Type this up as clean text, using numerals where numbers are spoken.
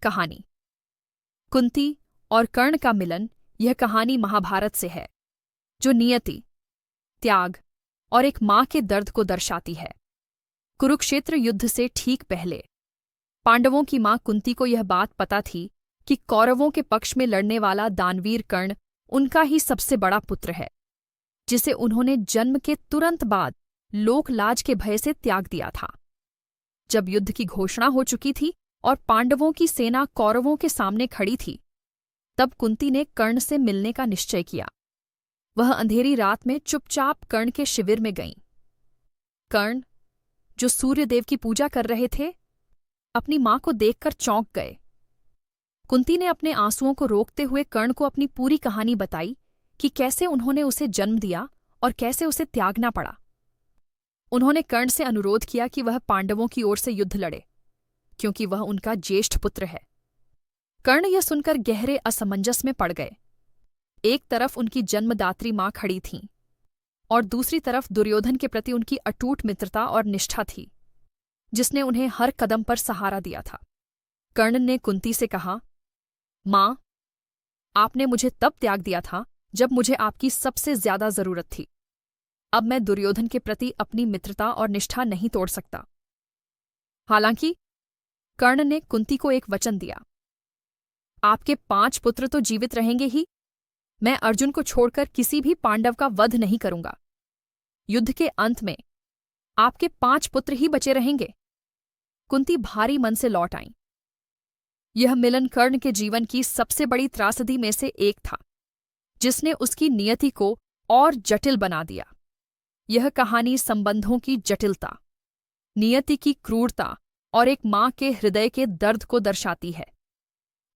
कहानी कुंती और कर्ण का मिलन। यह कहानी महाभारत से है, जो नियति, त्याग और एक मां के दर्द को दर्शाती है। कुरुक्षेत्र युद्ध से ठीक पहले पांडवों की मां कुंती को यह बात पता थी कि कौरवों के पक्ष में लड़ने वाला दानवीर कर्ण उनका ही सबसे बड़ा पुत्र है, जिसे उन्होंने जन्म के तुरंत बाद लोकलाज के भय से त्याग दिया था। जब युद्ध की घोषणा हो चुकी थी और पांडवों की सेना कौरवों के सामने खड़ी थी, तब कुंती ने कर्ण से मिलने का निश्चय किया। वह अंधेरी रात में चुपचाप कर्ण के शिविर में गईं। कर्ण, जो सूर्यदेव की पूजा कर रहे थे, अपनी मां को देखकर चौंक गए। कुंती ने अपने आंसुओं को रोकते हुए कर्ण को अपनी पूरी कहानी बताई कि कैसे उन्होंने उसे जन्म दिया और कैसे उसे त्यागना पड़ा। उन्होंने कर्ण से अनुरोध किया कि वह पांडवों की ओर से युद्ध लड़े, क्योंकि वह उनका ज्येष्ठ पुत्र है। कर्ण यह सुनकर गहरे असमंजस में पड़ गए। एक तरफ उनकी जन्मदात्री मां खड़ी थीं और दूसरी तरफ दुर्योधन के प्रति उनकी अटूट मित्रता और निष्ठा थी, जिसने उन्हें हर कदम पर सहारा दिया था। कर्ण ने कुंती से कहा, मां, आपने मुझे तब त्याग दिया था जब मुझे आपकी सबसे ज्यादा जरूरत थी। अब मैं दुर्योधन के प्रति अपनी मित्रता और निष्ठा नहीं तोड़ सकता। हालांकि कर्ण ने कुंती को एक वचन दिया, आपके 5 पुत्र तो जीवित रहेंगे ही, मैं अर्जुन को छोड़कर किसी भी पांडव का वध नहीं करूंगा। युद्ध के अंत में आपके 5 पुत्र ही बचे रहेंगे। कुंती भारी मन से लौट आईं। यह मिलन कर्ण के जीवन की सबसे बड़ी त्रासदी में से एक था, जिसने उसकी नियति को और जटिल बना दिया। यह कहानी संबंधों की जटिलता, नियति की क्रूरता और एक मां के हृदय के दर्द को दर्शाती है।